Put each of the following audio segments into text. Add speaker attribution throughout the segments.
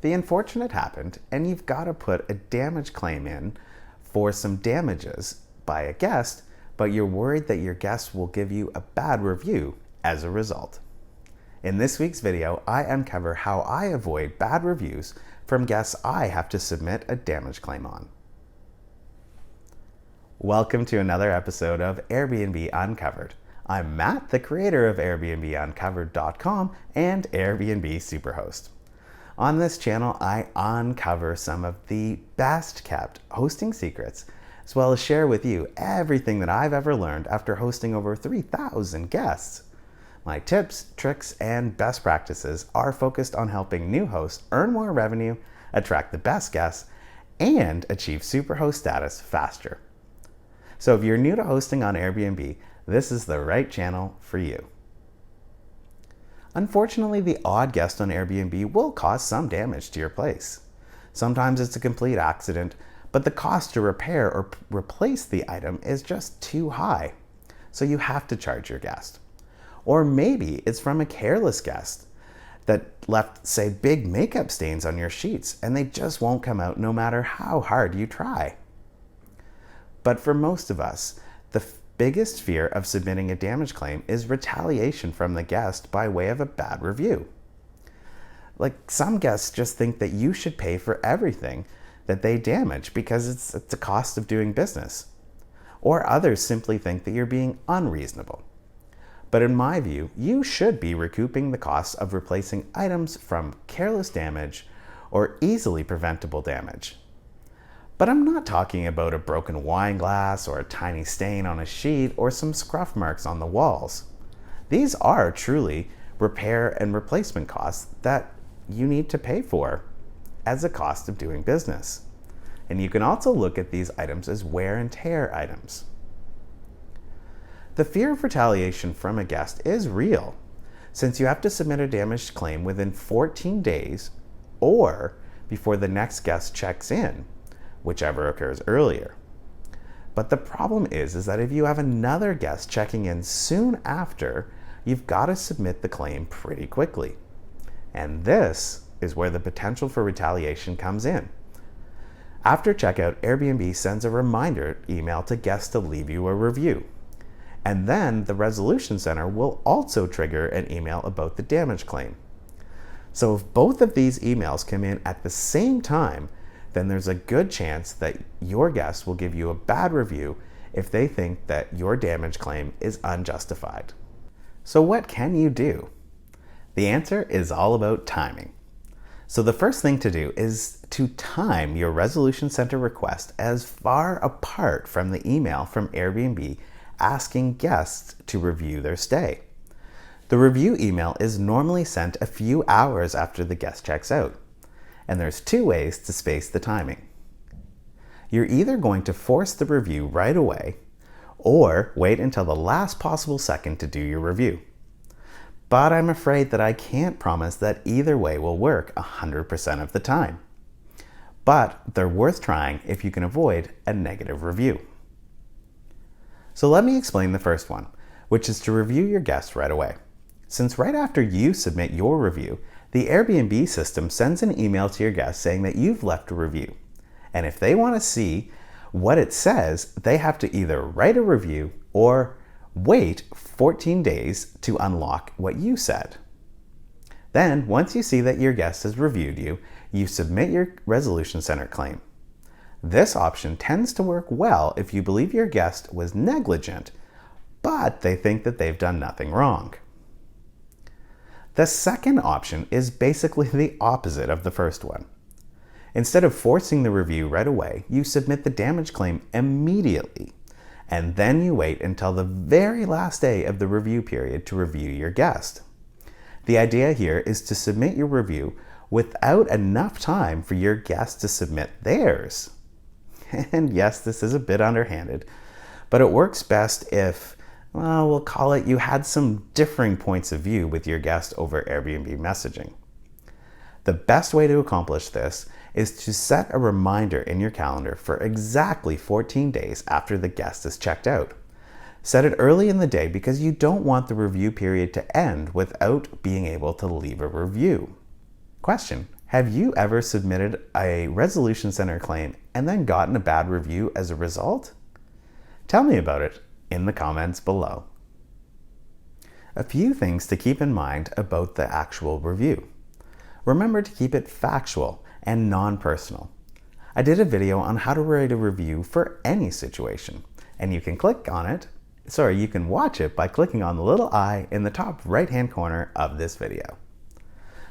Speaker 1: The unfortunate happened, and you've got to put a damage claim in for some damages by a guest, but you're worried that your guest will give you a bad review as a result. In this week's video, I uncover how I avoid bad reviews from guests I have to submit a damage claim on. Welcome to another episode of Airbnb Uncovered. I'm Matt, the creator of AirbnbUncovered.com and Airbnb Superhost. On this channel, I uncover some of the best kept hosting secrets, as well as share with you everything that I've ever learned after hosting over 3,000 guests. My tips, tricks, and best practices are focused on helping new hosts earn more revenue, attract the best guests, and achieve Superhost status faster. So if you're new to hosting on Airbnb, this is the right channel for you. Unfortunately, the odd guest on Airbnb will cause some damage to your place. Sometimes it's a complete accident, but the cost to repair or replace the item is just too high, so you have to charge your guest. Or maybe it's from a careless guest that left, say, big makeup stains on your sheets, and they just won't come out no matter how hard you try. But for most of us, the biggest fear of submitting a damage claim is retaliation from the guest by way of a bad review. Like, some guests just think that you should pay for everything that they damage because it's the cost of doing business. Or others simply think that you're being unreasonable. But in my view, you should be recouping the costs of replacing items from careless damage or easily preventable damage. But I'm not talking about a broken wine glass or a tiny stain on a sheet or some scruff marks on the walls. These are truly repair and replacement costs that you need to pay for as a cost of doing business. And you can also look at these items as wear and tear items. The fear of retaliation from a guest is real, since you have to submit a damaged claim within 14 days or before the next guest checks in, whichever occurs earlier. But the problem is that if you have another guest checking in soon after, you've got to submit the claim pretty quickly. And this is where the potential for retaliation comes in. After checkout, Airbnb sends a reminder email to guests to leave you a review. And then the Resolution Center will also trigger an email about the damage claim. So if both of these emails come in at the same time, then there's a good chance that your guest will give you a bad review if they think that your damage claim is unjustified. So what can you do? The answer is all about timing. So the first thing to do is to time your Resolution Center request as far apart from the email from Airbnb asking guests to review their stay. The review email is normally sent a few hours after the guest checks out. And there's two ways to space the timing. You're either going to force the review right away or wait until the last possible second to do your review. But I'm afraid that I can't promise that either way will work 100% of the time. But they're worth trying if you can avoid a negative review. So let me explain the first one, which is to review your guest right away. Since right after you submit your review, the Airbnb system sends an email to your guests saying that you've left a review. And if they want to see what it says, they have to either write a review or wait 14 days to unlock what you said. Then, once you see that your guest has reviewed you, you submit your Resolution Center claim. This option tends to work well if you believe your guest was negligent, but they think that they've done nothing wrong. The second option is basically the opposite of the first one. Instead of forcing the review right away, you submit the damage claim immediately, and then you wait until the very last day of the review period to review your guest. The idea here is to submit your review without enough time for your guest to submit theirs. And yes, this is a bit underhanded, but it works best if, well, we'll call it you had some differing points of view with your guest over Airbnb messaging. The best way to accomplish this is to set a reminder in your calendar for exactly 14 days after the guest is checked out. Set it early in the day because you don't want the review period to end without being able to leave a review. Question: Have you ever submitted a resolution center claim and then gotten a bad review as a result? Tell me about it in the comments below. A few things to keep in mind about the actual review. Remember to keep it factual and non-personal. I did a video on how to write a review for any situation, and you can watch it by clicking on the little eye in the top right-hand corner of this video.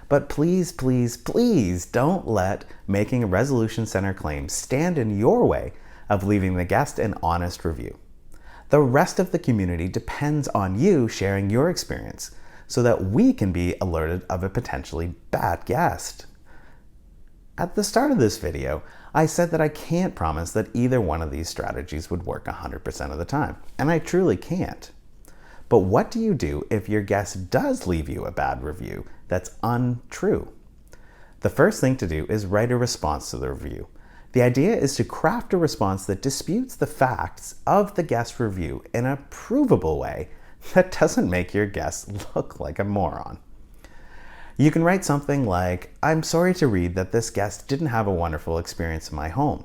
Speaker 1: But please, please, please don't let making a resolution center claim stand in your way of leaving the guest an honest review. The rest of the community depends on you sharing your experience so that we can be alerted of a potentially bad guest. At the start of this video, I said that I can't promise that either one of these strategies would work 100% of the time, and I truly can't. But what do you do if your guest does leave you a bad review that's untrue? The first thing to do is write a response to the review. The idea is to craft a response that disputes the facts of the guest review in a provable way that doesn't make your guest look like a moron. You can write something like, "I'm sorry to read that this guest didn't have a wonderful experience in my home.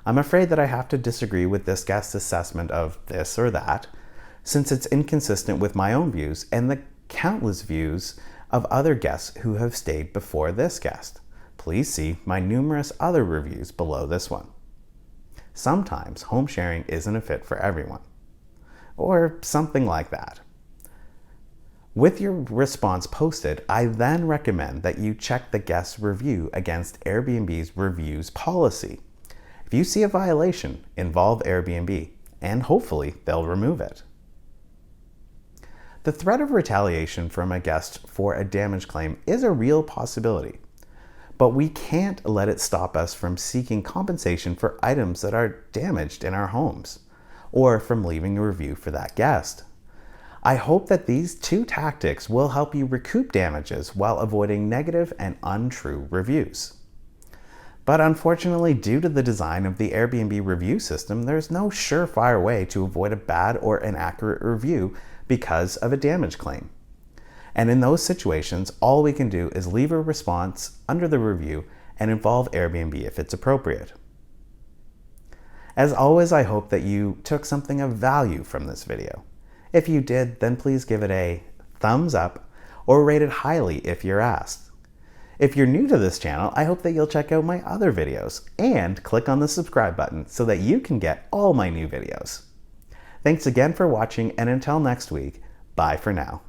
Speaker 1: I'm afraid that I have to disagree with this guest's assessment of this or that, since it's inconsistent with my own views and the countless views of other guests who have stayed before this guest. Please see my numerous other reviews below this one." Sometimes home sharing isn't a fit for everyone, or something like that. With your response posted, I then recommend that you check the guest's review against Airbnb's reviews policy. If you see a violation, involve Airbnb, and hopefully they'll remove it. The threat of retaliation from a guest for a damage claim is a real possibility, but we can't let it stop us from seeking compensation for items that are damaged in our homes, or from leaving a review for that guest. I hope that these two tactics will help you recoup damages while avoiding negative and untrue reviews. But unfortunately, due to the design of the Airbnb review system, there's no surefire way to avoid a bad or inaccurate review because of a damage claim. And in those situations, all we can do is leave a response under the review and involve Airbnb if it's appropriate. As always, I hope that you took something of value from this video. If you did, then please give it a thumbs up or rate it highly if you're asked. If you're new to this channel, I hope that you'll check out my other videos and click on the subscribe button so that you can get all my new videos. Thanks again for watching, and until next week, bye for now.